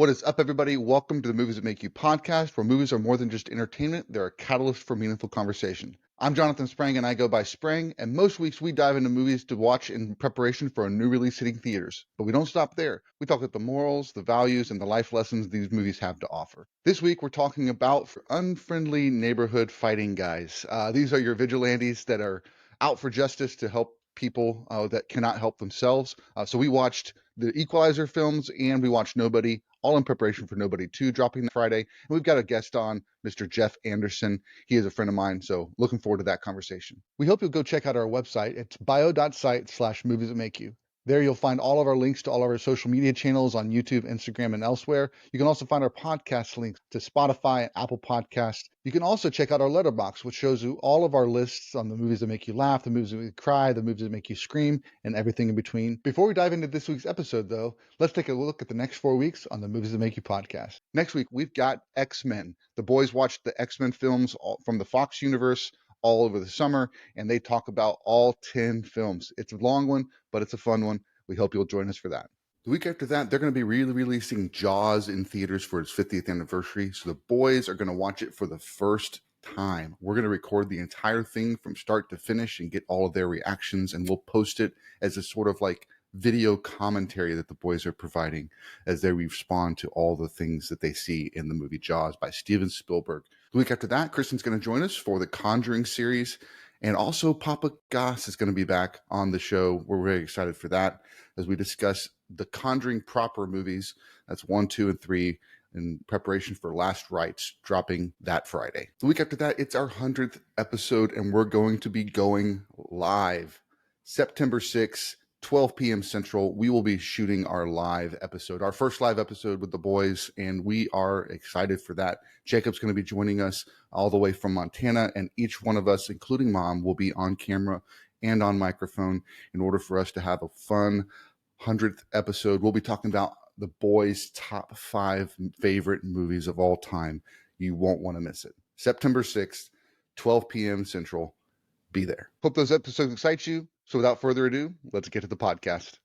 What is up, everybody? Welcome to the Movies That Make You podcast, where movies are more than just entertainment. They're a catalyst for meaningful conversation. I'm Jonathan Sprang, and I go by Sprang, and most weeks we dive into movies to watch in preparation for a new release hitting theaters. But we don't stop there. We talk about the morals, the values, and the life lessons these movies have to offer. This week we're talking about Unfriendly Neighborhood Fighting Guys. These are your vigilantes that are out for justice to help people that cannot help themselves. So we watched the Equalizer films and we watched Nobody, all in preparation for Nobody 2 dropping Friday. And we've got a guest on, Mr. Jeff Anderson. He is a friend of mine, so looking forward to that conversation. We hope you'll go check out our website. It's bio.site/movies that make you. There you'll find all of our links to all of our social media channels on YouTube, Instagram, and elsewhere. You can also find our podcast links to Spotify and Apple Podcasts. You can also check out our letterbox, which shows you all of our lists on the movies that make you laugh, the movies that make you cry, the movies that make you scream, and everything in between. Before we dive into this week's episode, though, let's take a look at the next 4 weeks on the Movies That Make You podcast. Next week, we've got X-Men. The boys watched the X-Men films from the Fox universe all over the summer, and they talk about all 10 films. It's a long one, but it's a fun one. We hope you'll join us for that. The week after that, they're going to be releasing Jaws in theaters for its 50th anniversary, so the boys are going to watch it for the first time. We're going to record the entire thing from start to finish and get all of their reactions, and we'll post it as a sort of like video commentary that the boys are providing as they respond to all the things that they see in the movie Jaws by Steven Spielberg. The week after that, Kristen's going to join us for the Conjuring series, and also Papa Goss is going to be back on the show. We're very excited for that as we discuss the Conjuring proper movies. That's 1, 2, and 3 in preparation for Last Rites dropping that Friday. The week after that, it's our 100th episode, and we're going to be going live September 6th. 12 p.m. Central, we will be shooting our live episode, our first live episode with the boys, and we are excited for that. Jacob's going to be joining us all the way from Montana, and each one of us, including Mom, will be on camera and on microphone in order for us to have a fun 100th episode. We'll be talking about the boys' top 5 favorite movies of all time. You won't want to miss it. September 6th, 12 p.m. Central. Be there. Hope those episodes excite you. So without further ado, let's get to the podcast.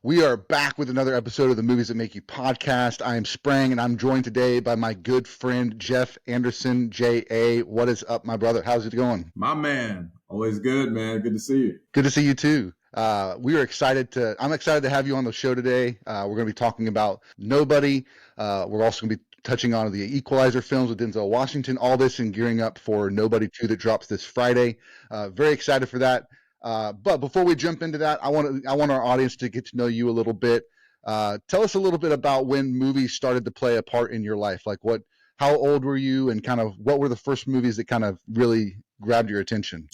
We are back with another episode of the Movies That Make You podcast. I am Sprang, and I'm joined today by my good friend, Jeff Anderson, J.A. What is up, my brother? How's it going? My man. Always good, man. Good to see you. Good to see you, too. I'm excited to have you on the show today. We're going to be talking about Nobody. We're also going to be touching on the Equalizer films with Denzel Washington, all this and gearing up for Nobody 2 that drops this Friday. Very excited for that. But before we jump into that, I want our audience to get to know you a little bit. Tell us a little bit about when movies started to play a part in your life. Like how old were you, and kind of what were the first movies that kind of really grabbed your attention?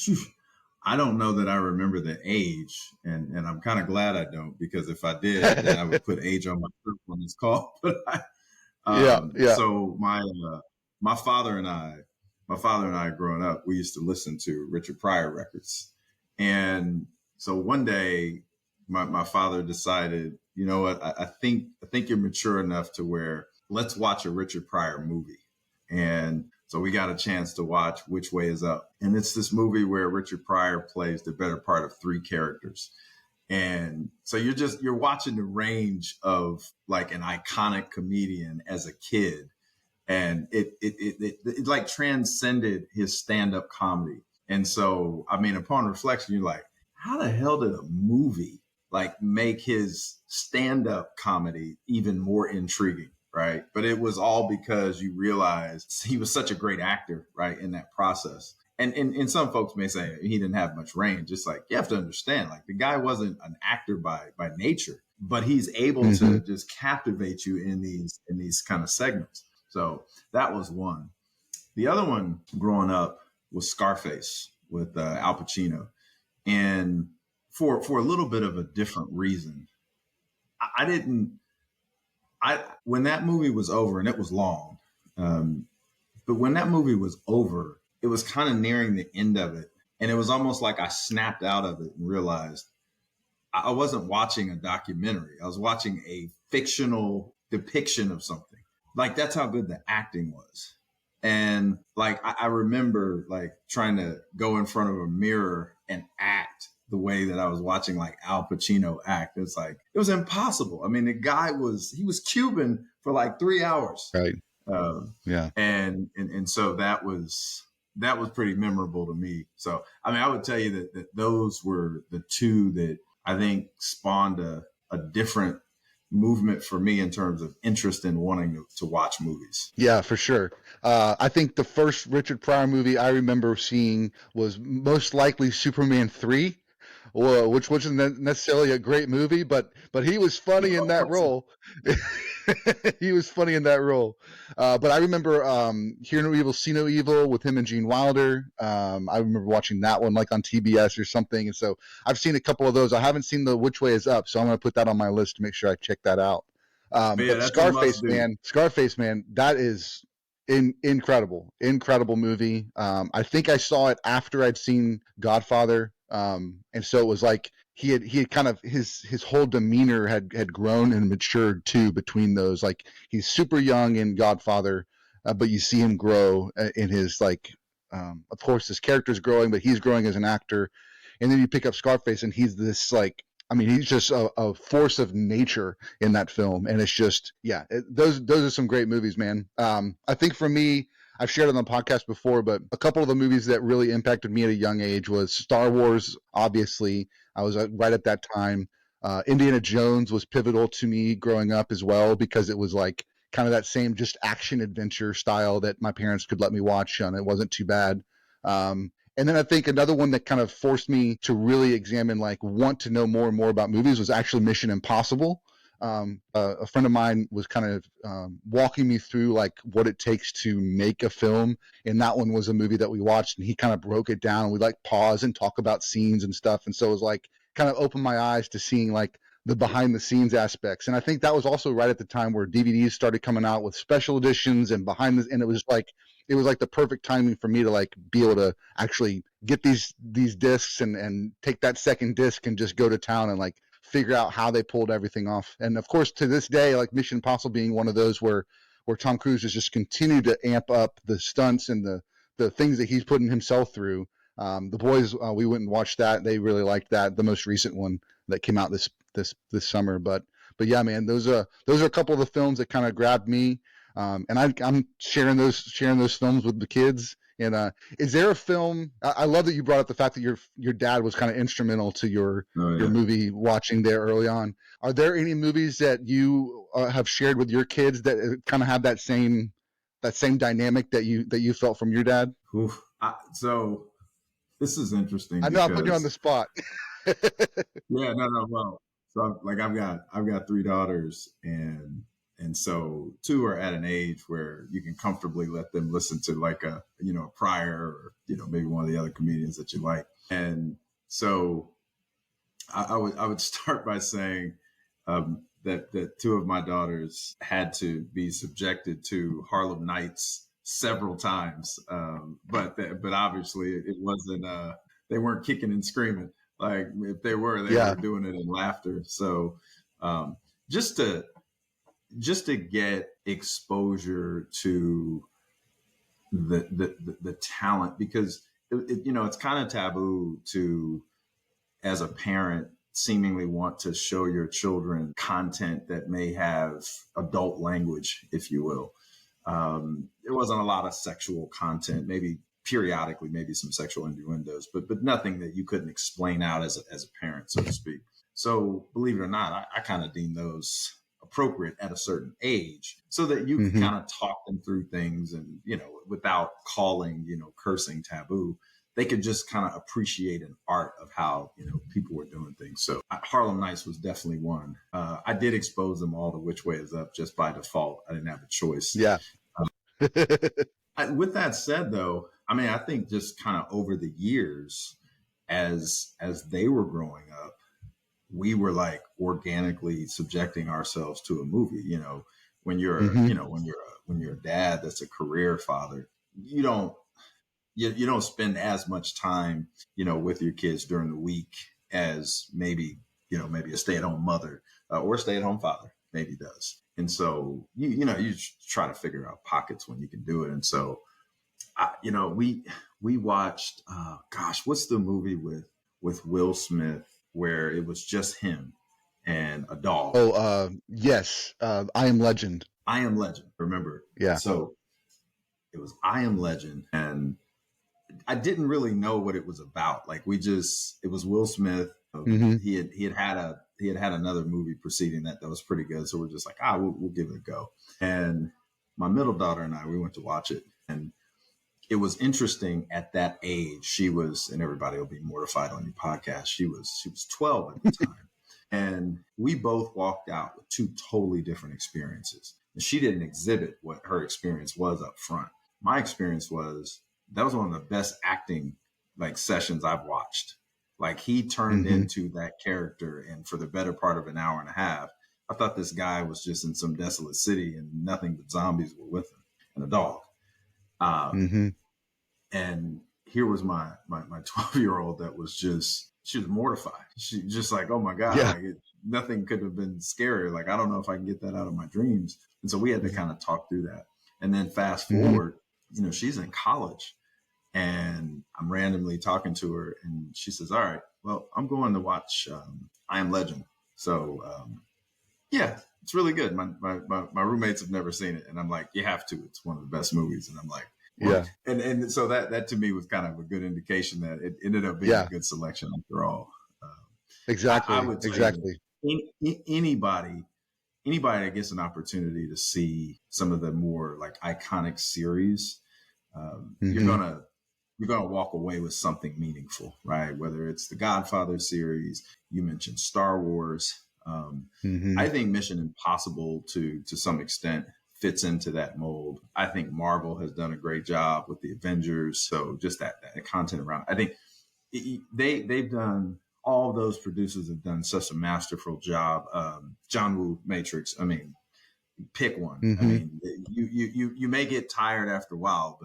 I don't know that I remember the age, and I'm kind of glad I don't, because if I did, then I would put age on myself on this call. But yeah. So my father and I growing up, we used to listen to Richard Pryor records. And so one day my father decided, you know what, I think you're mature enough to where let's watch a Richard Pryor movie. And so we got a chance to watch Which Way Is Up. And it's this movie where Richard Pryor plays the better part of 3 characters. And so you're watching the range of like an iconic comedian as a kid. And it like transcended his stand-up comedy. And so, I mean, upon reflection, you're like, how the hell did a movie like make his stand-up comedy even more intriguing? Right. But it was all because you realized he was such a great actor, right, in that process. And some folks may say he didn't have much range. It's like, you have to understand, like, the guy wasn't an actor by nature, but he's able to just captivate you in these kind of segments. So that was one. The other one growing up was Scarface with Al Pacino. And for a little bit of a different reason, when that movie was over, and it was long, but when that movie was over, it was kind of nearing the end of it. And it was almost like I snapped out of it and realized I wasn't watching a documentary. I was watching a fictional depiction of something. Like, that's how good the acting was. And like, I remember like trying to go in front of a mirror and act the way that I was watching like Al Pacino act. It's like, it was impossible. I mean, the guy he was Cuban for like 3 hours. Right. Yeah. And so that was pretty memorable to me. So, I mean, I would tell you that those were the two that I think spawned a different movement for me in terms of interest in wanting to watch movies. Yeah, for sure. I think the first Richard Pryor movie I remember seeing was most likely Superman 3, which wasn't necessarily a great movie, but he was funny in that role. He was funny in that role. But I remember Hear No Evil, See No Evil with him and Gene Wilder. I remember watching that one like on TBS or something. And so I've seen a couple of those. I haven't seen the Which Way Is Up, so I'm going to put that on my list to make sure I check that out. But Scarface, man, that is incredible movie. I think I saw it after I'd seen Godfather. And so it was like he had kind of his whole demeanor had grown and matured too between those. Like he's super young in Godfather, but you see him grow in his like, of course his character's growing, but he's growing as an actor. And then you pick up Scarface and he's this like, I mean, he's just a force of nature in that film. And it's just, yeah, those are some great movies, man. I think for me, I've shared it on the podcast before, but a couple of the movies that really impacted me at a young age was Star Wars, obviously. I was right at that time. Indiana Jones was pivotal to me growing up as well, because it was like kind of that same just action adventure style that my parents could let me watch, and it wasn't too bad. And then I think another one that kind of forced me to really examine, like, want to know more and more about movies was actually Mission Impossible. A friend of mine was kind of walking me through like what it takes to make a film, and that one was a movie that we watched, and he kind of broke it down. We like pause and talk about scenes and stuff, and so it was like kind of opened my eyes to seeing like the behind the scenes aspects. And I think that was also right at the time where DVDs started coming out with special editions and and it was like the perfect timing for me to like be able to actually get these discs and take that second disc and just go to town and like figure out how they pulled everything off. And of course, to this day, like Mission Impossible being one of those where Tom Cruise has just continued to amp up the stunts and the things that he's putting himself through. The boys, we went and watched that. They really liked that, the most recent one that came out this summer. But yeah, man, those are a couple of the films that kind of grabbed me. And I'm sharing those films with the kids. And is there a film? I love that you brought up the fact that your dad was kind of instrumental to your movie watching there early on. Are there any movies that you have shared with your kids that kind of have that same dynamic that you felt from your dad? So this is interesting. I know I'm putting you on the spot. Yeah, no. Well, so like I've got 3 daughters, and so 2 are at an age where you can comfortably let them listen to like a Pryor or maybe one of the other comedians that you like. And so I would start by saying that 2 of my daughters had to be subjected to Harlem Nights several times, but obviously it wasn't. They weren't kicking and screaming. Like if they were, they were doing it in laughter. So just to get exposure to the talent, because it's kind of taboo to, as a parent, seemingly want to show your children content that may have adult language, if you will. There wasn't a lot of sexual content, maybe periodically, maybe some sexual innuendos, but nothing that you couldn't explain out as a parent, so to speak. So believe it or not, I kind of deem those appropriate at a certain age, so that you can kind of talk them through things, and without calling cursing taboo, they could just kind of appreciate an art of how people were doing things. So Harlem Nights was definitely one. I did expose them all to Which Way Is Up just by default. I didn't have a choice. Yeah. With that said, though, I mean, I think just kind of over the years, as they were growing up, we were like organically subjecting ourselves to a movie. When you're when you're a dad that's a career father, you don't spend as much time with your kids during the week as maybe a stay-at-home mother or a stay-at-home father maybe does. And so you try to figure out pockets when you can do it. And so we watched what's the movie with with Will Smith where it was just him and a dog? Oh, yes. I Am Legend. I Am Legend. Remember? Yeah. So it was I Am Legend, and I didn't really know what it was about. Like it was Will Smith. He had another movie preceding that was pretty good. So we're just like, we'll give it a go. And my middle daughter and we went to watch it, and it was interesting at that age. She was, and everybody will be mortified on your podcast. She was 12 at the time. And we both walked out with two totally different experiences. And she didn't exhibit what her experience was up front. My experience was that was one of the best acting like sessions I've watched. Like he turned into that character, and for the better part of an hour and a half, I thought this guy was just in some desolate city and nothing but zombies were with him and a dog. And here was my 12-year-old that was she was mortified. She just like, oh my God, like nothing could have been scarier. Like, I don't know if I can get that out of my dreams. And so we had to kind of talk through that. And then fast forward, she's in college, and I'm randomly talking to her, and she says, all right, well, I'm going to watch I Am Legend. So yeah, it's really good. My roommates have never seen it. And I'm like, you have to. It's one of the best movies. And I'm like, well, yeah. And so that to me was kind of a good indication that it ended up being a good selection after all. Exactly. I would say anybody that gets an opportunity to see some of the more like iconic series, you're gonna walk away with something meaningful, right? Whether it's the Godfather series, you mentioned Star Wars. I think Mission Impossible to some extent fits into that mold. I think Marvel has done a great job with the Avengers. So just that content around, I think they've done, all those producers have done such a masterful job. John Woo Matrix. I mean, pick one. I mean, you may get tired after a while,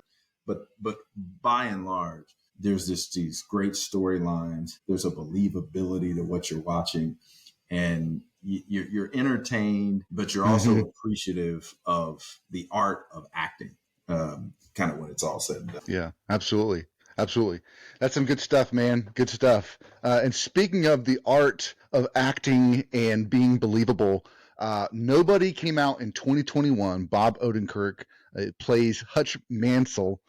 but by and large, there's these great storylines. There's a believability to what you're watching, and you're entertained, but you're also appreciative of the art of acting, kind of when it's all said and done. Yeah, absolutely. Absolutely. That's some good stuff, man. Good stuff. And speaking of the art of acting and being believable, Nobody came out in 2021. Bob Odenkirk plays Hutch Mansell.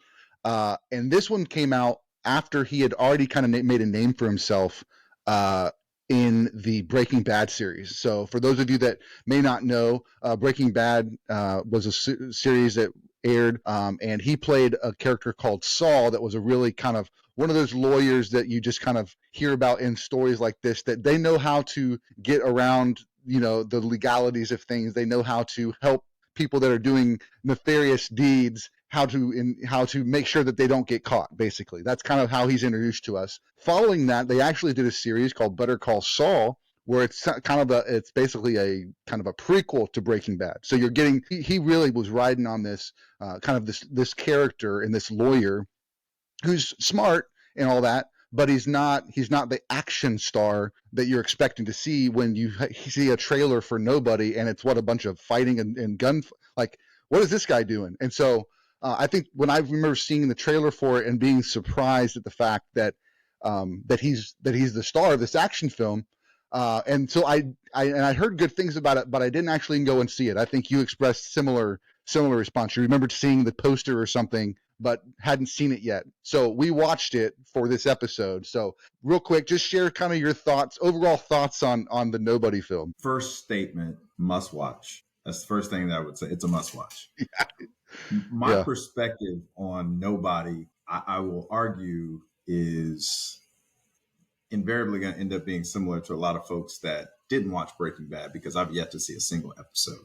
And this one came out after he had already kind of made a name for himself in the Breaking Bad series. So for those of you that may not know, Breaking Bad was a series that aired, and he played a character called Saul that was a really kind of one of those lawyers that you just kind of hear about in stories like this, that they know how to get around, the legalities of things. They know how to help people that are doing nefarious deeds, how to make sure that they don't get caught. Basically, that's kind of how he's introduced to us. Following that, they actually did a series called Better Call Saul, where it's it's basically a kind of a prequel to Breaking Bad. So you're getting, he really was riding on this kind of this character and this lawyer who's smart and all that, but he's not the action star that you're expecting to see when you see a trailer for Nobody, and it's a bunch of fighting and gun, like, what is this guy doing? And so I think when I remember seeing the trailer for it and being surprised at the fact that he's the star of this action film, and so I heard good things about it, but I didn't actually go and see it. I think you expressed similar response. You remembered seeing the poster or something, but hadn't seen it yet. So we watched it for this episode. So real quick, just share kind of your overall thoughts on the Nobody film. First statement, must watch. That's the first thing that I would say. It's a must watch. My perspective on Nobody, I will argue, is invariably going to end up being similar to a lot of folks that didn't watch Breaking Bad, because I've yet to see a single episode.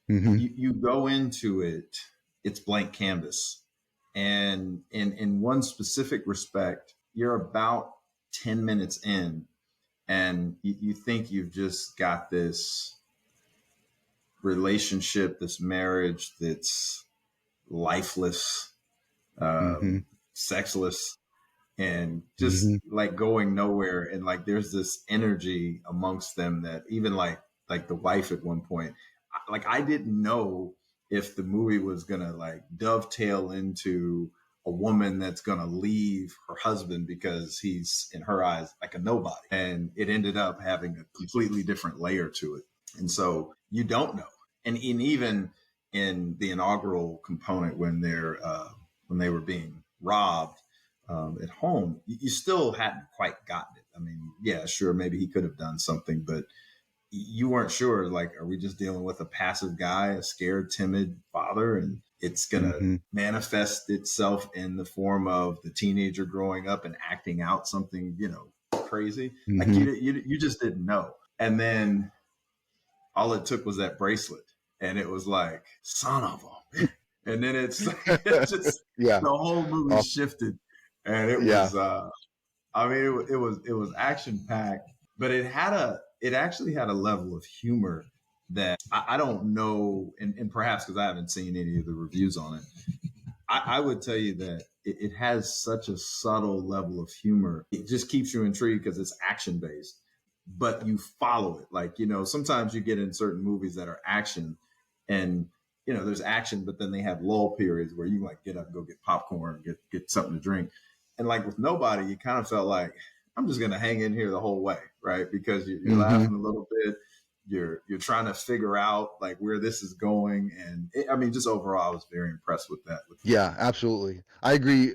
You go into it, it's blank canvas. And in one specific respect, you're about 10 minutes in, and you think you've just got this relationship, this marriage that's lifeless, sexless, and just like going nowhere. And like there's this energy amongst them that even like the wife at one point, like I didn't know if the movie was gonna like dovetail into a woman that's going to leave her husband because he's, in her eyes, like a nobody. And it ended up having a completely different layer to it. And so you don't know. And even in the inaugural component, when they were being robbed at home, you still hadn't quite gotten it. I mean, yeah, sure, maybe he could have done something, but you weren't sure, like, are we just dealing with a passive guy, a scared, timid father, and it's going to manifest itself in the form of the teenager growing up and acting out something, crazy. Like you just didn't know. And then all it took was that bracelet, and it was like, son of a, and then it's just the whole movie shifted, and it was, it was action packed, but it actually had a level of humor that I don't know, and perhaps because I haven't seen any of the reviews on it, I would tell you that it has such a subtle level of humor. It just keeps you intrigued because it's action based, but you follow it. Like, sometimes you get in certain movies that are action and, there's action, but then they have lull periods where you like get up, go get popcorn, get something to drink. And like with Nobody, you kind of felt like, I'm just going to hang in here the whole way, right? Because you're laughing a little bit. You're trying to figure out like where this is going. And just overall, I was very impressed with that. Yeah, absolutely. I agree.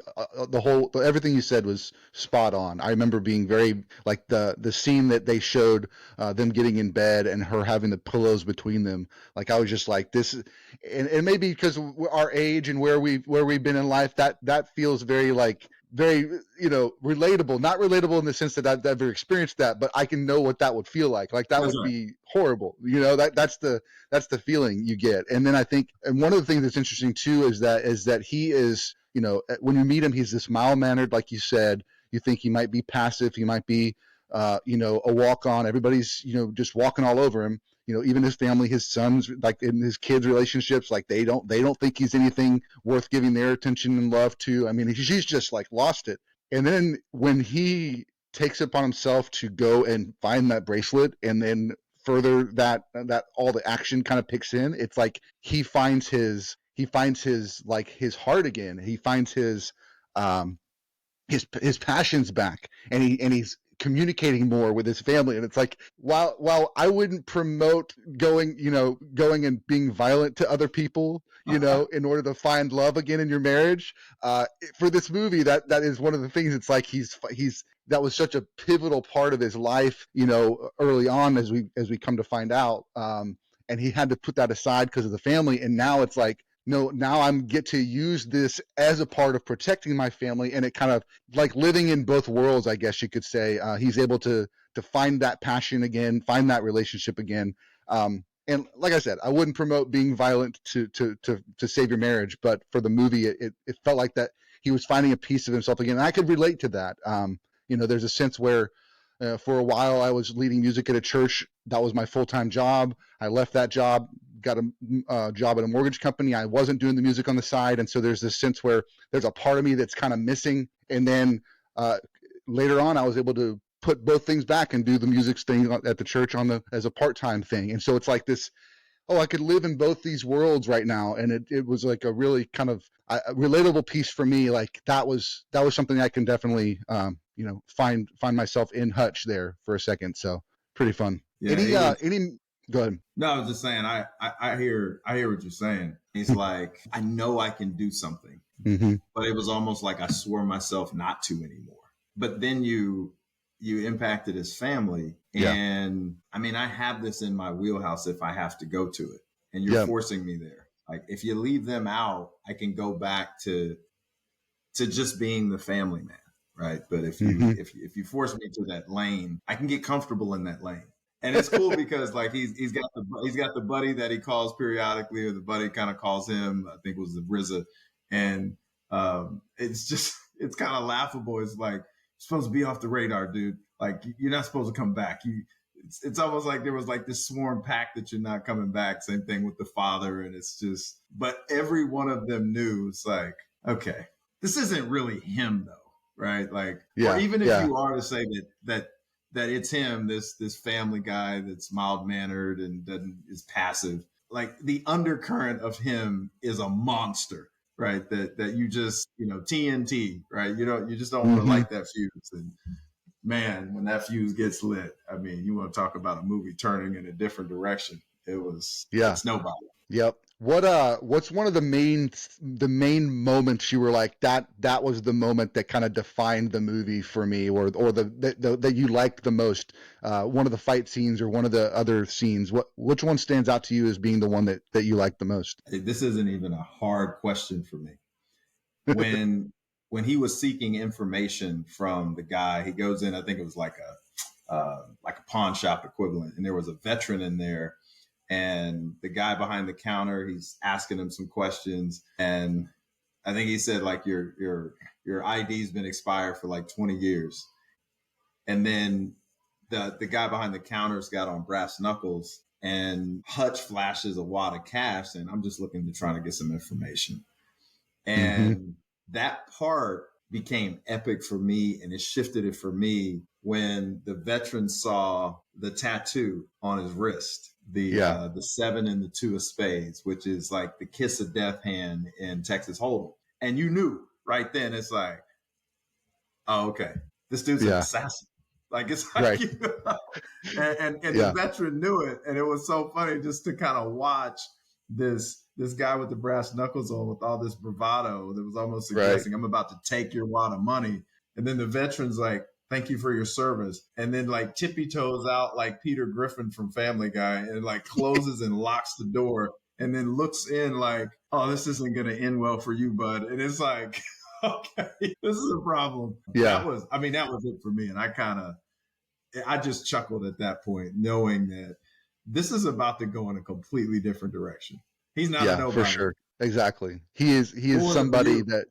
Everything you said was spot on. I remember being very, like, the scene that they showed them getting in bed and her having the pillows between them. Like, I was just like, this is, and maybe because of our age and where we've been in life, that feels very relatable. Not relatable in the sense that I've ever experienced that, but I can know what that would feel like. Like, that would be horrible. That's the feeling you get. And then I think, and one of the things that's interesting too is that he is, when you meet him, he's this mild-mannered, like you said. You think he might be passive, he might be a walk-on. Everybody's, just walking all over him. Even his family, his sons, like in his kids' relationships, like they don't think he's anything worth giving their attention and love to. I mean, he's just like lost it. And then when he takes it upon himself to go and find that bracelet, and then further that all the action kind of picks in, it's like he finds his like his heart again. He finds his passions back, and he's communicating more with his family. And it's like, while I wouldn't promote going and being violent to other people, in order to find love again in your marriage, for this movie, that is one of the things. It's like he's that was such a pivotal part of his life, early on, as we come to find out. And he had to put that aside because of the family. And now it's like, no, now I'm get to use this as a part of protecting my family, and it kind of like living in both worlds, I guess you could say. He's able to find that passion again, find that relationship again. And like I said, I wouldn't promote being violent to save your marriage, but for the movie, it felt like that he was finding a piece of himself again. And I could relate to that. There's a sense where for a while I was leading music at a church. That was my full-time job. I left that job, got a job at a mortgage company. I wasn't doing the music on the side. And so there's this sense where there's a part of me that's kind of missing. And then later on, I was able to put both things back and do the music thing at the church as a part-time thing. And so it's like this, I could live in both these worlds right now. And it was like a really kind of a relatable piece for me. Like that was something I can definitely, find myself in Hutch there for a second. So pretty fun. Yeah, Go ahead. No, I was just saying, I hear what you're saying. He's like, I know I can do something, but it was almost like I swore myself not to anymore. But then you impacted his family. And I mean, I have this in my wheelhouse if I have to go to it, and you're forcing me there. Like if you leave them out, I can go back to just being the family man. Right. But if you force me to that lane, I can get comfortable in that lane. And it's cool because like he's got the buddy that he calls periodically, or the buddy kind of calls him, I think it was the RZA. And it's kind of laughable. It's like, you're supposed to be off the radar, dude. Like you're not supposed to come back. It's almost like there was like this sworn pact that you're not coming back. Same thing with the father. And it's just, but every one of them knew, it's like, okay, this isn't really him though. Right. Like, or even if you are to say that it's him, this family guy that's mild mannered and is passive, like the undercurrent of him is a monster. right? That you just, TNT, right? You just don't want to light that fuse. And man, when that fuse gets lit, I mean, you want to talk about a movie turning in a different direction. It's Nobody. Yep. What's one of the main moments you were like, that was the moment that kind of defined the movie for me, or the that you liked the most? One of the fight scenes or one of the other scenes. Which one stands out to you as being the one that you liked the most? This isn't even a hard question for me. When he was seeking information from the guy, he goes in, I think it was like a pawn shop equivalent, and there was a veteran in there. And the guy behind the counter, he's asking him some questions. And I think he said, like, your ID's been expired for like 20 years. And then the guy behind the counter's got on brass knuckles, and Hutch flashes a wad of cash, and I'm just looking to try to get some information. And that part became epic for me, and it shifted it for me when the veteran saw the tattoo on his wrist, the 7 and the 2 of spades, which is like the kiss of death hand in Texas Hold'em. And you knew right then, it's like, oh, okay, this dude's an assassin. Like, it's like, and the veteran knew it. And it was so funny just to kind of watch this guy with the brass knuckles on with all this bravado that was almost suggesting, I'm about to take your wad of money. And then the veteran's like, thank you for your service. And then like tippy toes out like Peter Griffin from Family Guy, and like closes and locks the door, and then looks in like, oh, this isn't going to end well for you, bud. And it's like, okay, this is a problem. That was it for me. And I just chuckled at that point, knowing that this is about to go in a completely different direction. He's not a nobody. For sure. Exactly. He is somebody that,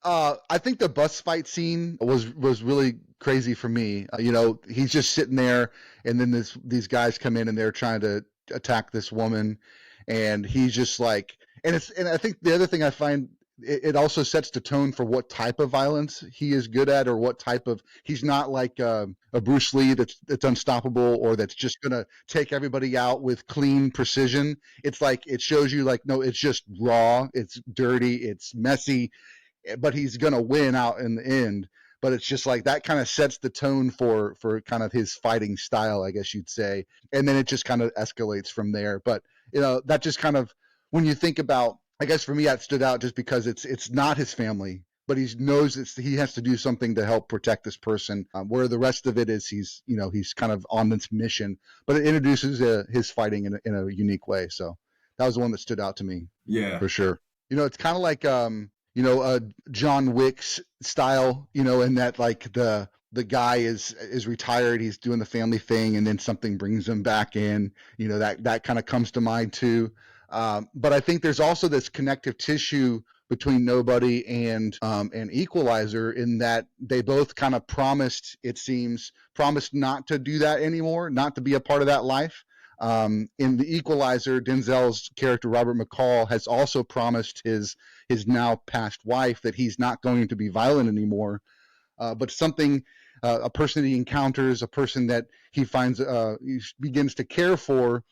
I think the bus fight scene was really crazy for me. He's just sitting there, and then these guys come in and they're trying to attack this woman, and he's just like, and I think the other thing I find, it also sets the tone for what type of violence he is good at, or what type of, he's not like a Bruce Lee that's unstoppable, or that's just going to take everybody out with clean precision. It's like, it shows you like, no, it's just raw, it's dirty, it's messy, but he's going to win out in the end. But it's just like, that kind of sets the tone for kind of his fighting style, I guess you'd say. And then it just kind of escalates from there. But, that just kind of, when you think about, I guess for me, that stood out just because it's not his family, but he knows he has to do something to help protect this person. Where the rest of it is, he's kind of on this mission, but it introduces his fighting in a unique way. So that was the one that stood out to me. Yeah, for sure. It's kind of like John Wick's style. In that, like, the guy is retired, he's doing the family thing, and then something brings him back in. That kind of comes to mind too. But I think there's also this connective tissue between Nobody and Equalizer, in that they both kind of promised not to do that anymore, not to be a part of that life. In the Equalizer, Denzel's character, Robert McCall, has also promised his now past wife that he's not going to be violent anymore. But something, a person that he encounters, a person that he finds, he begins to care for,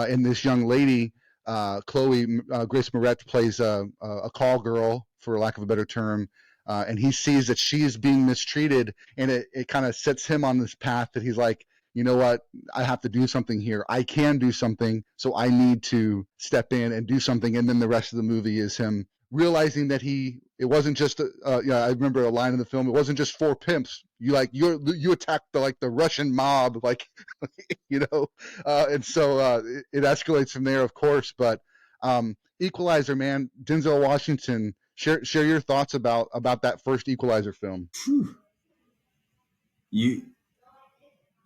in this young lady, Chloe, Grace Moretz plays a call girl, for lack of a better term, and he sees that she's being mistreated, and it kind of sets him on this path that he's like, you know what, I have to do something here. I can do something, so I need to step in and do something. And then the rest of the movie is him realizing that it wasn't just I remember a line in the film, it wasn't just 4 pimps. You attacked the Russian mob, like, and so it escalates from there, of course. But Equalizer, man, Denzel Washington, share your thoughts about that first Equalizer film.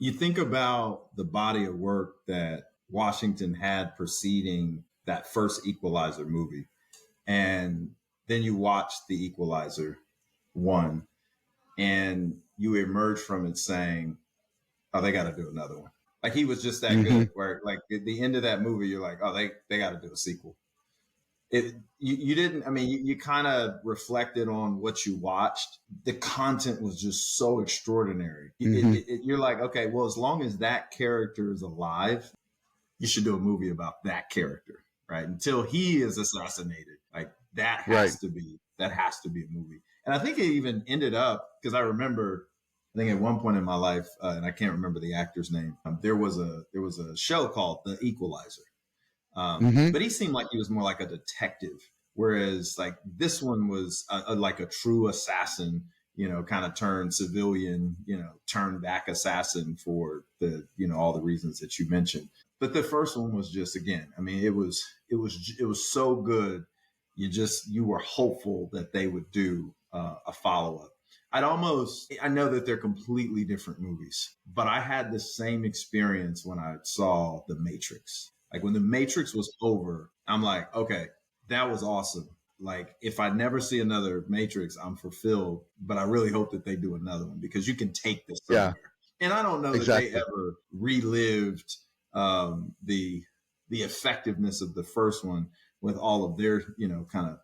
You think about the body of work that Washington had preceding that first Equalizer movie, and then you watch the Equalizer 1, and you emerge from it saying, oh, they got to do another one. Like, he was just that good, where like at the end of that movie, you're like, oh, they got to do a sequel. You didn't, I mean, you kind of reflected on what you watched. The content was just so extraordinary. You're like, okay, well, as long as that character is alive, you should do a movie about that character, right? Until he is assassinated, like that has to be a movie. And I think it even ended up, because I remember, I think at one point in my life, and I can't remember the actor's name, there was a show called The Equalizer. But he seemed like he was more like a detective, whereas like this one was like a true assassin, kind of turned civilian, turned back assassin for the, all the reasons that you mentioned. But the first one was just, again, I mean, it was so good. You were hopeful that they would do a follow up. I know that they're completely different movies, but I had the same experience when I saw The Matrix. Like when The Matrix was over, I'm like, okay, that was awesome. Like if I never see another Matrix, I'm fulfilled, but I really hope that they do another one because you can take this somewhere. And I don't know that they ever relived the effectiveness of the first one with all of their, kind of,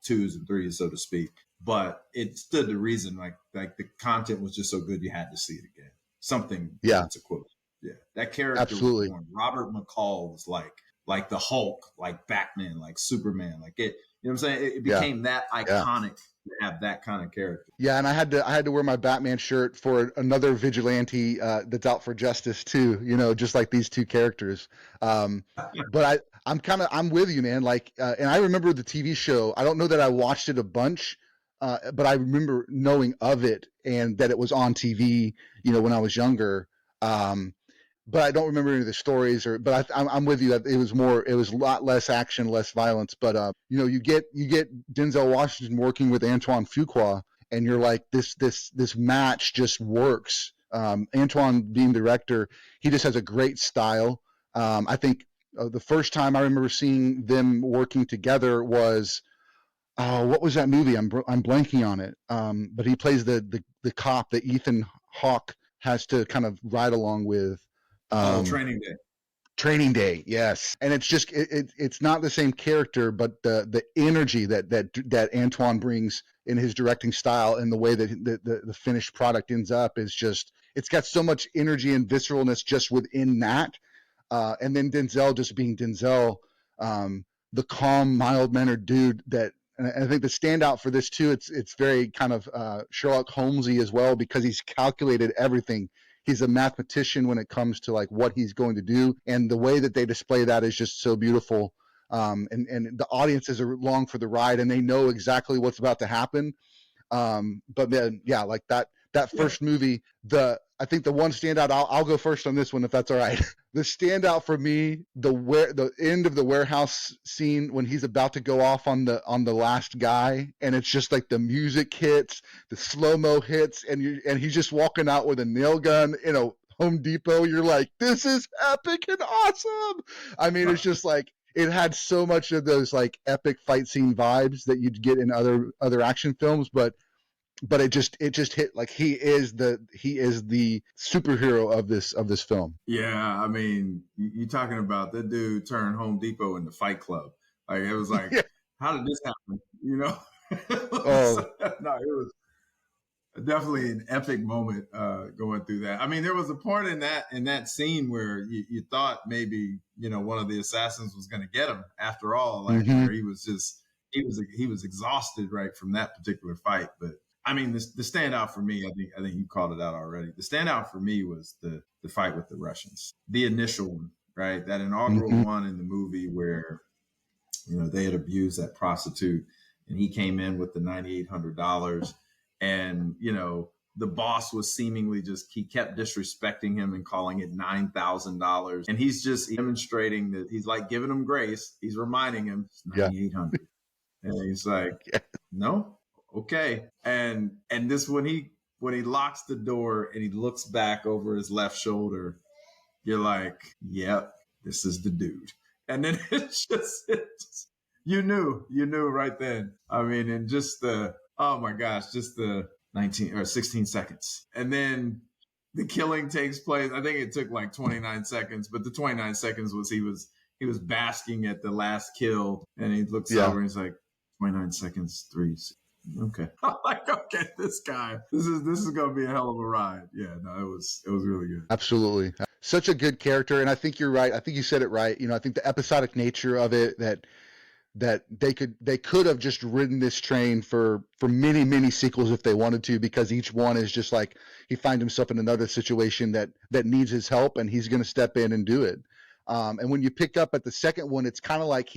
twos and threes, so to speak. But it stood to reason, like the content was just so good, you had to see it again. Something that's equivalent. Yeah, that character was born. Robert McCall was like the Hulk, like Batman, like Superman, like it. You know what I'm saying? It became that iconic to have that kind of character. Yeah, and I had to wear my Batman shirt for another vigilante that's out for justice too. Just like these two characters. But I'm with you, man. Like, and I remember the TV show. I don't know that I watched it a bunch, but I remember knowing of it and that it was on TV. When I was younger. But I don't remember any of the stories. But I'm with you that it was a lot less action, less violence. But you get Denzel Washington working with Antoine Fuqua, and you're like, this match just works. Antoine being director, he just has a great style. I think the first time I remember seeing them working together was, what was that movie? I'm blanking on it. But he plays the cop that Ethan Hawke has to kind of ride along with. Training Day. Training Day, yes. And it's just it's not the same character, but the energy that Antoine brings in his directing style and the way that the finished product ends up is just, it's got so much energy and visceralness just within that. And then Denzel just being Denzel, the calm, mild-mannered dude that. And I think the standout for this too, it's very kind of Sherlock Holmesy as well, because he's calculated everything. He's a mathematician when it comes to like what he's going to do, and the way that they display that is just so beautiful. And the audiences are along for the ride, and they know exactly what's about to happen. But then, yeah, like that first movie, I think the one standout, I'll go first on this one if that's all right. The standout for me, the end of the warehouse scene when he's about to go off on the last guy, and it's just like the music hits, the slow-mo hits, and he's just walking out with a nail gun in a Home Depot. You're like, this is epic and awesome. I mean, it's just like, it had so much of those like epic fight scene vibes that you'd get in other action films, but it just hit like he is the superhero of this film. Yeah, I mean, you're talking about that dude turned Home Depot into Fight Club. Like it was like, how did this happen? No, it was definitely an epic moment going through that. I mean, there was a part in that scene where you thought maybe one of the assassins was going to get him after all, like where he was exhausted right from that particular fight, but. I mean, the standout for me, I think you called it out already. The standout for me was the fight with the Russians, the initial one, right? That inaugural one in the movie where, they had abused that prostitute and he came in with the $9,800 and, the boss was seemingly he kept disrespecting him and calling it $9,000. And he's just demonstrating that he's like giving him grace. He's reminding him it's $9,800. And he's like, no. Okay. And this, when he locks the door and he looks back over his left shoulder, you're like, yep, this is the dude. And then it's just you knew right then. I mean, and just oh my gosh, just the 19 or 16 seconds. And then the killing takes place. I think it took like 29 seconds, but the 29 seconds was he was basking at the last kill, and he looks over and he's like, 29 seconds, 3 seconds. Okay. I'm like, okay, this guy, this is going to be a hell of a ride. Yeah, no, it was really good. Absolutely. such a good character. And I think you're right. I think you said it right. I think the episodic nature of it, that they could have just ridden this train for many sequels if they wanted to, because each one is just like he finds himself in another situation that needs his help, and he's going to step in and do it. And when you pick up at the second one, it's kind of like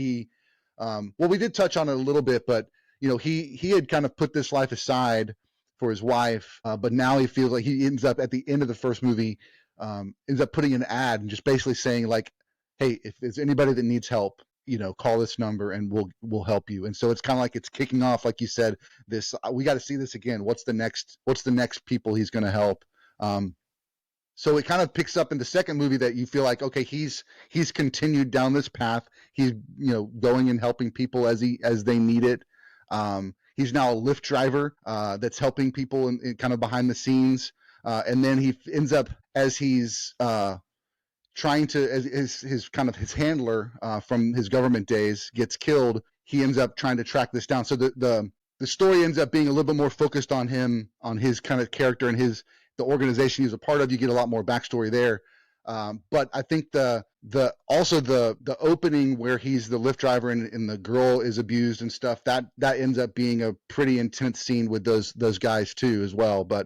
well, we did touch on it a little bit, but he had kind of put this life aside for his wife, but now he feels like he ends up at the end of the first movie, ends up putting an ad and just basically saying like, hey, if there's anybody that needs help, call this number and we'll help you. And so it's kind of like it's kicking off, like you said, this, we got to see this again. What's the next people he's going to help? So it kind of picks up in the second movie that you feel like, okay, he's continued down this path. He's, going and helping people as they need it. He's now a Lyft driver, that's helping people in kind of behind the scenes. And then he ends up, as he's, trying to, as his kind of his handler from his government days gets killed, he ends up trying to track this down. So the story ends up being a little bit more focused on him, on his kind of character and the organization he's a part of. You get a lot more backstory there. But I think the opening where he's the Lyft driver and the girl is abused and stuff, that ends up being a pretty intense scene with those guys too as well. But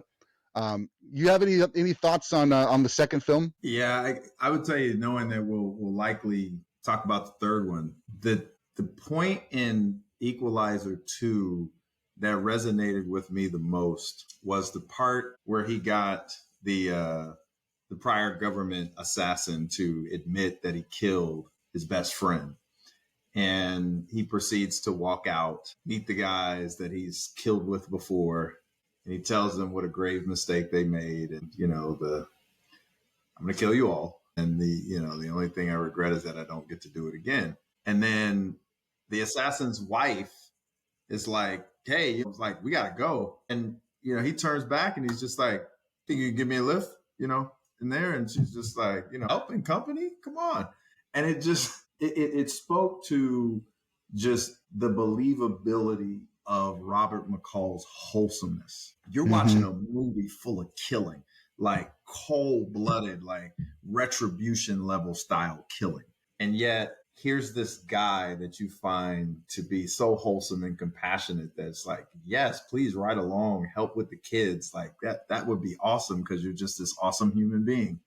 you have any thoughts on the second film? Yeah, I would tell you, knowing that we'll likely talk about the third one, the point in Equalizer 2 that resonated with me the most was the part where he got the prior government assassin to admit that he killed his best friend. And he proceeds to walk out, meet the guys that he's killed with before, and he tells them what a grave mistake they made. And, I'm going to kill you all. And the only thing I regret is that I don't get to do it again. And then the assassin's wife is like, hey, it was like, we got to go. And, he turns back and he's just like, think you can give me a lift, in there? And she's just like, help and company, come on. And it just, it spoke to just the believability of Robert McCall's wholesomeness. You're watching a movie full of killing, like cold-blooded, like retribution level style killing. And yet here's this guy that you find to be so wholesome and compassionate that's like, yes, please ride along, help with the kids. Like that would be awesome because you're just this awesome human being.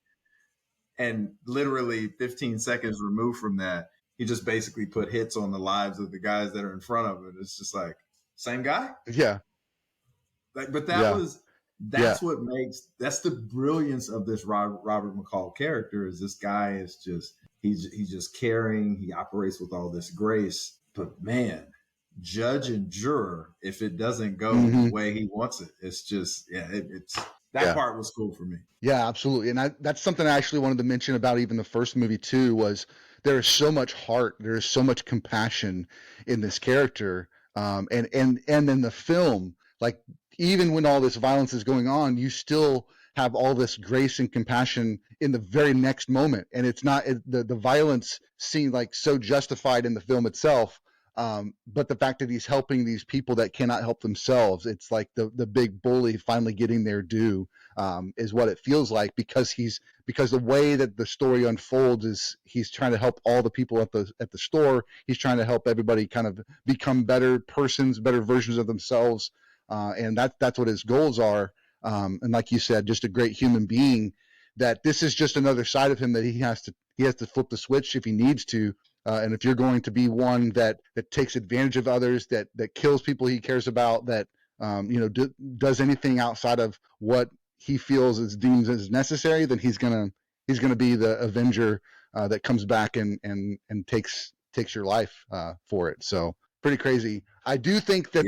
And literally 15 seconds removed from that, he just basically put hits on the lives of the guys that are in front of it. It's just like, same guy? Yeah. Like, but that's the brilliance of this Robert McCall character, is this guy is just, he's just caring. He operates with all this grace, but man, judge and juror, if it doesn't go the way he wants it, it's just, part was cool for me. Yeah, absolutely. And that's something I actually wanted to mention about even the first movie too, was there is so much heart, there is so much compassion in this character. And in the film, like even when all this violence is going on, you still have all this grace and compassion in the very next moment. And it's not the violence seemed like so justified in the film itself. But the fact that he's helping these people that cannot help themselves, it's like the big bully finally getting their due, is what it feels like, because the way that the story unfolds is he's trying to help all the people at the store. He's trying to help everybody kind of become better persons, better versions of themselves. And that's what his goals are. And like you said, just a great human being, that this is just another side of him that he has to flip the switch if he needs to. And if you're going to be one that takes advantage of others, that kills people he cares about, that does anything outside of what he feels is deemed as necessary, then he's gonna be the avenger that comes back and takes your life for it. So pretty crazy. I do think that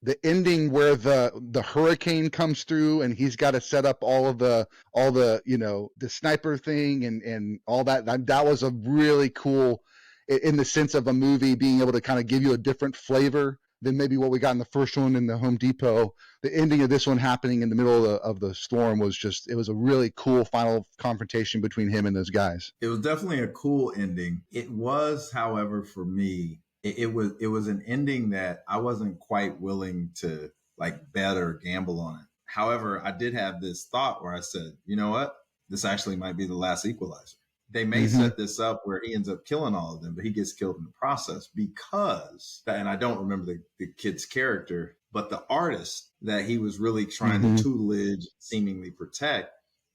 the ending where the hurricane comes through and he's got to set up all the the sniper thing and all that was a really cool, in the sense of a movie being able to kind of give you a different flavor than maybe what we got in the first one in the Home Depot. The ending of this one happening in the middle of the storm was it was a really cool final confrontation between him and those guys. It was definitely a cool ending. It was, however, for me, it was an ending that I wasn't quite willing to like bet or gamble on it. However, I did have this thought where I said, you know what? this actually might be the last Equalizer. They may set this up where he ends up killing all of them, but he gets killed in the process because, and I don't remember the kid's character, but the artist that he was really trying to tutelage, seemingly protect,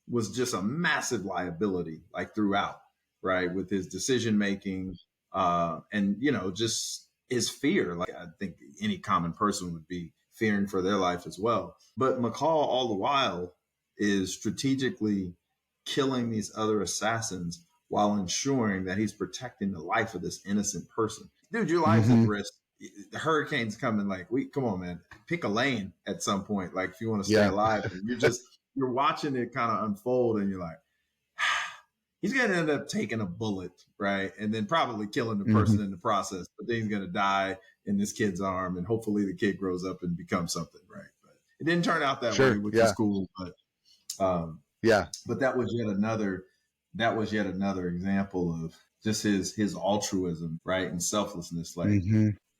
was just a massive liability, like throughout, right? With his decision making, and just his fear. Like I think any common person would be fearing for their life as well. But McCall, all the while, is strategically killing these other assassins while ensuring that he's protecting the life of this innocent person. Dude, your life's at risk. The hurricane's coming. Like, come on, man, pick a lane at some point. Like, if you want to stay alive, and you're watching it kind of unfold, and you're like, he's going to end up taking a bullet, right? And then probably killing the person in the process, but then he's going to die in this kid's arm, and hopefully the kid grows up and becomes something, right? But it didn't turn out that way, which is cool. But but that was yet another example of just his altruism, right? And selflessness. Like,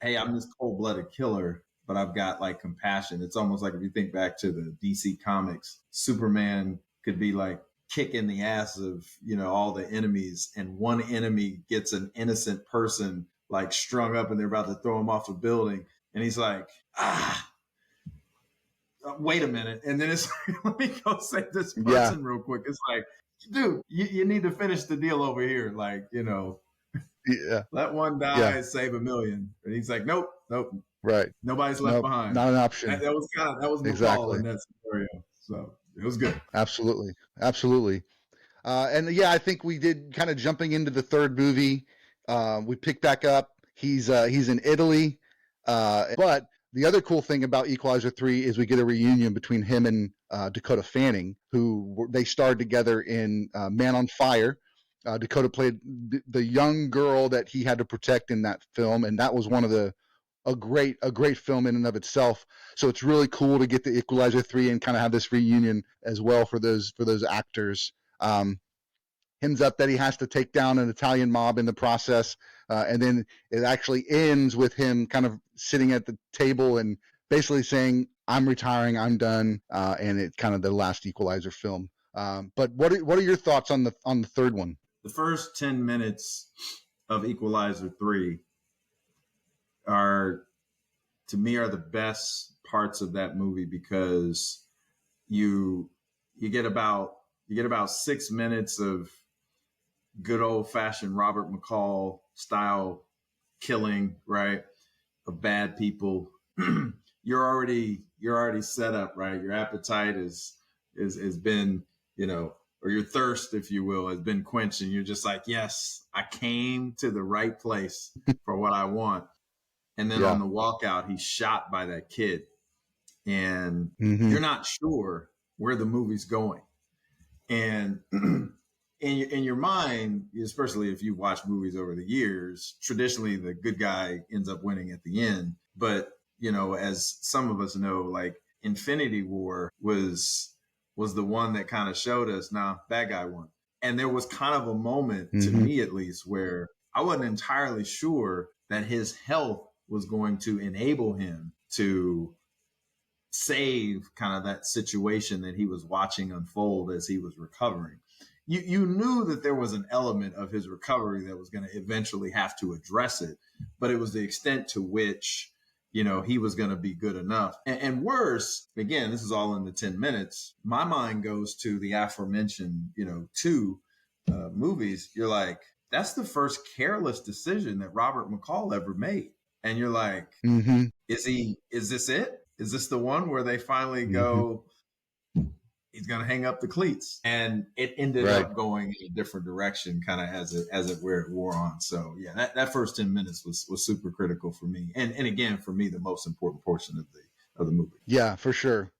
hey, I'm this cold-blooded killer, but I've got like compassion. It's almost like if you think back to the DC comics, Superman could be like kicking the ass of, all the enemies, and one enemy gets an innocent person like strung up and they're about to throw him off a building. And he's like, wait a minute. And then it's like, let me go save this person real quick. It's like, dude, you need to finish the deal over here. Like, let one die, save a million. And he's like, nope. Right. Nobody's left behind. Not an option. That was McCall in that scenario. So it was good. Absolutely. And I think we did kind of jumping into the third movie. We pick back up. He's in Italy. But the other cool thing about Equalizer 3 is we get a reunion between him and Dakota Fanning, they starred together in Man on Fire. Dakota played the young girl that he had to protect in that film, and that was a great film in and of itself. So it's really cool to get the Equalizer 3 and kind of have this reunion as well for those actors. Ends up that he has to take down an Italian mob in the process, and then it actually ends with him kind of sitting at the table and basically saying, "I'm retiring, I'm done," and it's kind of the last Equalizer film. But what are your thoughts on the third one? The first 10 minutes of Equalizer 3 are the best parts of that movie, because you get about 6 minutes of good old fashioned Robert McCall style killing, right? Of bad people. You're already set up, right? Your appetite has been, or your thirst, if you will, has been quenched, and you're just like, yes, I came to the right place for what I want. And then on the walkout, he's shot by that kid, and you're not sure where the movie's going. And in your mind, especially if you've watched movies over the years, traditionally the good guy ends up winning at the end. But, as some of us know, like Infinity War was the one that kind of showed us, bad guy won. And there was kind of a moment, to me at least, where I wasn't entirely sure that his health was going to enable him to save kind of that situation that he was watching unfold as he was recovering. You knew that there was an element of his recovery that was going to eventually have to address it, but it was the extent to which, he was going to be good enough. And worse, again, this is all in the 10 minutes. My mind goes to the aforementioned, 2 movies. You're like, that's the first careless decision that Robert McCall ever made. And you're like, is this it? Is this the one where they finally go, he's going to hang up the cleats? And it ended up going in a different direction, kind of as it wore on. So yeah, that first 10 minutes was super critical for me. And again, for me, the most important portion of the movie. Yeah, for sure.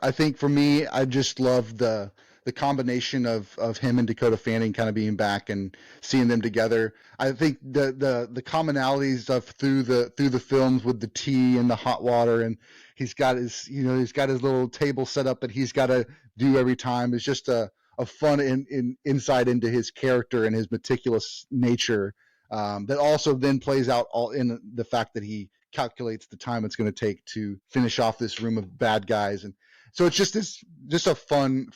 I think for me, I just love the combination of him and Dakota Fanning kind of being back and seeing them together. I think the commonalities of through the films with the tea and the hot water, and he's got his little table set up that he's got to do every time. It's just a fun insight into his character and his meticulous nature, that also then plays out all in the fact that he calculates the time it's going to take to finish off this room of bad guys. And so it's just a fun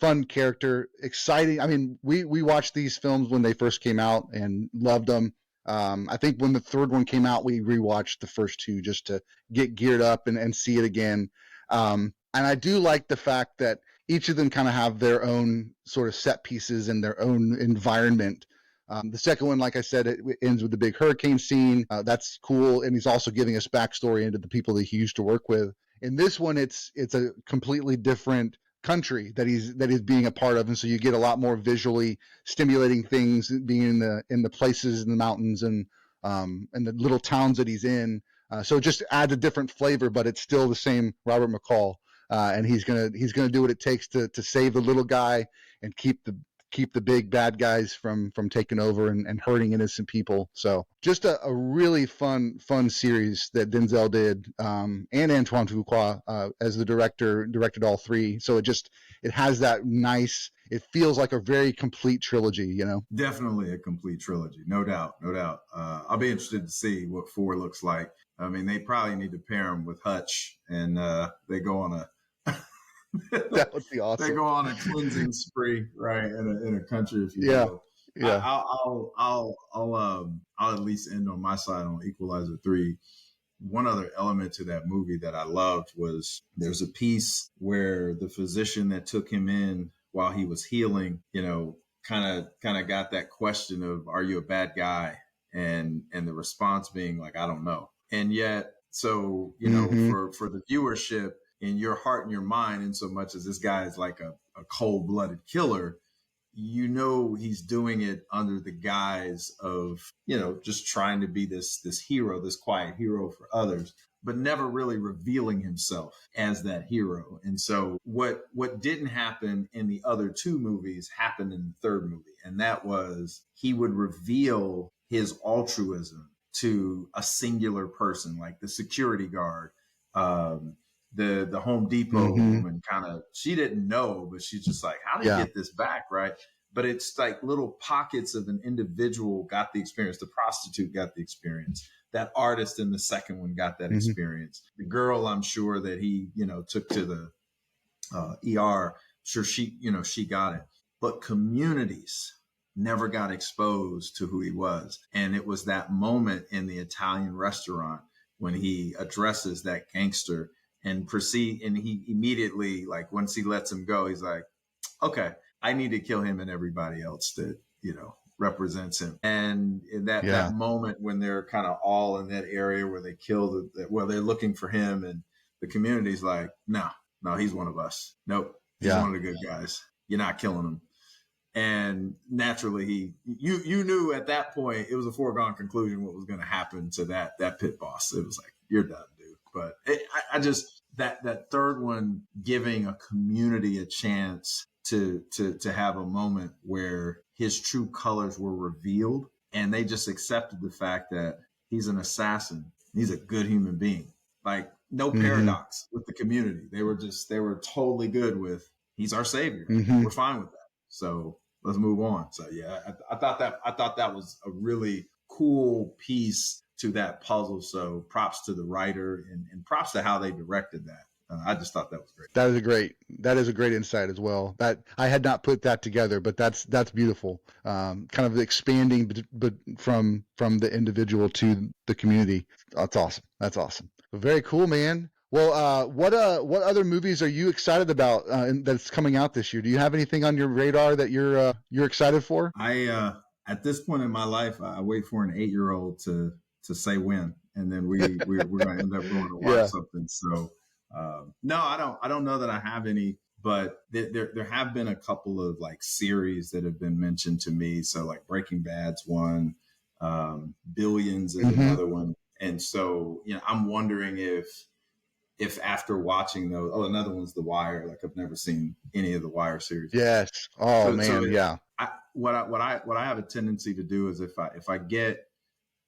fun character, exciting. I mean, we watched these films when they first came out and loved them. I think when the third one came out, we rewatched the first two just to get geared up and see it again. And I do like the fact that each of them kind of have their own sort of set pieces and their own environment. The second one, like I said, it ends with the big hurricane scene. That's cool. And he's also giving us backstory into the people that he used to work with. In this one, it's a completely different country that he's being a part of, and so you get a lot more visually stimulating things being in the places in the mountains and the little towns that he's in. So it just adds a different flavor, but it's still the same Robert McCall, and he's gonna do what it takes to save the little guy and keep the big bad guys from taking over and hurting innocent people. So just a really fun series that Denzel did, and Antoine Fuqua as the directed all three. So it has that nice, it feels like a very complete trilogy, you know? Definitely a complete trilogy. No doubt. I'll be interested to see what 4 looks like. I mean, they probably need to pair them with Hutch, and they go on a that would be awesome. They go on a cleansing spree, right, in a country, if you will. Yeah. I'll at least end on my side on Equalizer 3. One other element to that movie that I loved was there's a piece where the physician that took him in while he was healing, you know, kind of got that question of, are you a bad guy? And the response being like, I don't know. And yet, so, you know, for the viewership, in your heart and your mind, in so much as this guy is like a cold-blooded killer, you know, he's doing it under the guise of, you know, just trying to be this hero, this quiet hero for others, but never really revealing himself as that hero. And so what didn't happen in the other 2 movies happened in the third movie. And that was, he would reveal his altruism to a singular person, like the security guard, the Home Depot woman, kind of, she didn't know, but she's just like, how do you get this back? Right. But it's like little pockets of an individual got the experience. The prostitute got the experience. That artist in the second one got that experience. The girl, I'm sure that he, you know, took to the ER, sure she got it. But communities never got exposed to who he was. And it was that moment in the Italian restaurant when he addresses that gangster and he immediately, like, once he lets him go, he's like, okay, I need to kill him and everybody else that, you know, represents him. And in that moment when they're kind of all in that area where they kill they're looking for him, and the community's like, no, he's one of us. Nope. He's one of the good guys. You're not killing him. And naturally you knew at that point, it was a foregone conclusion what was going to happen to that pit boss. It was like, you're done, dude. But I just, that third one, giving a community a chance to have a moment where his true colors were revealed, and they just accepted the fact that he's an assassin. He's a good human being. Like, no paradox with the community. They were totally good with, he's our savior. We're fine with that. So let's move on. So yeah, I thought that was a really cool piece to that puzzle. So props to the writer and props to how they directed that. I just thought that was great. That is a great insight as well. That I had not put that together, but that's beautiful. Kind of expanding, but from the individual to the community. That's awesome. Very cool, man. Well, what other movies are you excited about that's coming out this year? Do you have anything on your radar that you're excited for? I at this point in my life, I wait for an 8-year-old to say when, and then we're going to end up going to watch something. So no, I don't know that I have any, but there have been a couple of like series that have been mentioned to me. So like Breaking Bad's one, Billions is another one, and so, you know, I'm wondering if after watching those, another one's The Wire. Like, I've never seen any of the Wire series. Yes. Oh, man. Yeah. What I have a tendency to do is if I get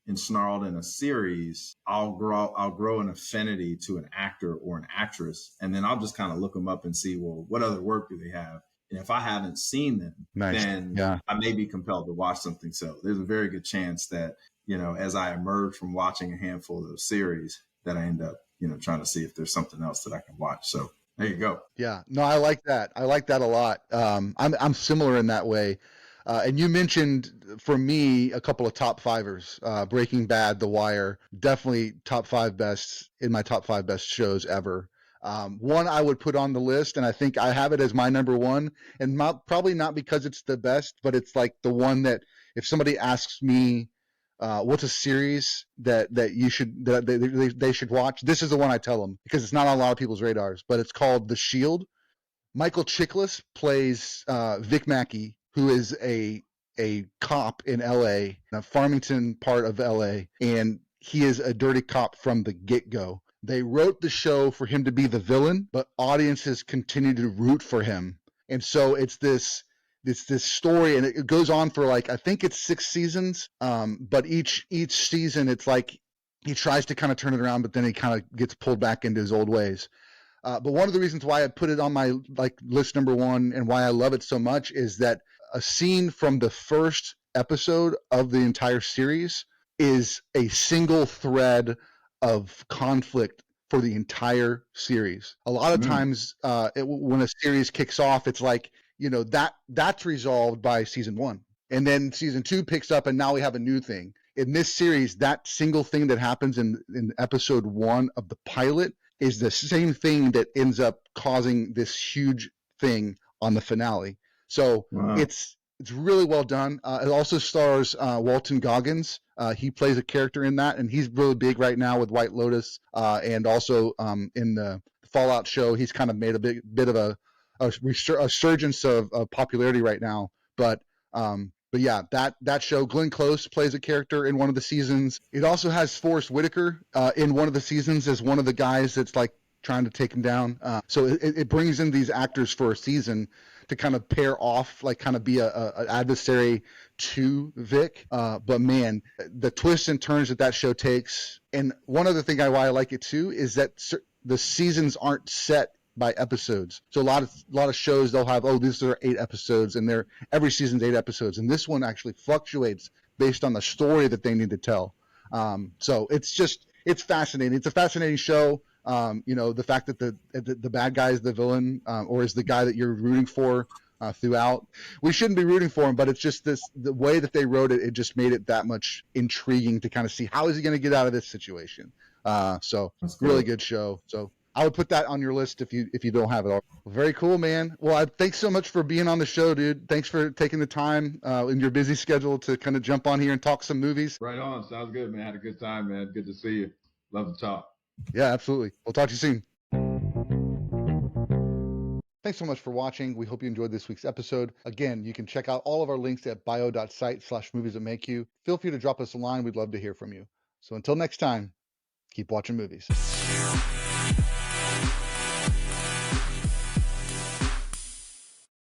ensnarled in a series, I'll grow an affinity to an actor or an actress, and then I'll just kind of look them up and see, well, what other work do they have? And if I haven't seen them, then I may be compelled to watch something. So there's a very good chance that, you know, as I emerge from watching a handful of those series, that I end up, you know, trying to see if there's something else that I can watch. So There you go. Yeah, no, I like that. I like that a lot. I'm similar in that way. And you mentioned for me a couple of top fivers, Breaking Bad, The Wire, definitely top five best in my top five best shows ever. One I would put on the list, and I think I have it as my number one, and probably not because it's the best, but it's like the one that if somebody asks me, what's a series that you should that they should watch, this is the one I tell them because it's not on a lot of people's radars, but it's called The Shield. Michael Chiklis plays Vic Mackey, who is a cop in L.A., a Farmington part of L.A., and he is a dirty cop from the get-go. They wrote the show for him to be the villain, but audiences continue to root for him, and so it's this story, and it goes on for like I think it's 6 seasons. But each season, it's like he tries to kind of turn it around, but then he kind of gets pulled back into his old ways. But one of the reasons why I put it on my list number one and why I love it so much is that a scene from the first episode of the entire series is a single thread of conflict for the entire series. A lot of times when a series kicks off, it's like, that's resolved by season one. And then season two picks up and now we have a new thing. In this series, that single thing that happens in episode one of the pilot is the same thing that ends up causing this huge thing on the finale. So it's really well done. It also stars Walton Goggins. He plays a character in that, and he's really big right now with White Lotus, and also in the Fallout show. He's kind of made a bit of a resurgence of popularity right now. But yeah, that show, Glenn Close plays a character in one of the seasons. It also has Forrest Whitaker in one of the seasons as one of the guys that's like trying to take him down. So it brings in these actors for a season to kind of pair off, like kind of be an adversary to Vic. But man, the twists and turns that show takes. And one other thing why I like it too is that the seasons aren't set by episodes. So a lot of shows, they'll have, these are 8 episodes, and every season's 8 episodes, and this one actually fluctuates based on the story that they need to tell. So it's fascinating. It's a fascinating show. The fact that the bad guy is the villain, or is the guy that you're rooting for throughout. We shouldn't be rooting for him, but it's just the way that they wrote it just made it that much intriguing to kind of see how is he going to get out of this situation. So really good show. So I would put that on your list if you don't have it already. Very cool, man. Well, thanks so much for being on the show, dude. Thanks for taking the time in your busy schedule to kind of jump on here and talk some movies. Right on. Sounds good, man. Had a good time, man. Good to see you. Love to talk. Yeah, absolutely. We'll talk to you soon. Thanks so much for watching. We hope you enjoyed this week's episode. Again, you can check out all of our links at bio.site/moviesthatmakeyou. Feel free to drop us a line. We'd love to hear from you. So until next time, keep watching movies.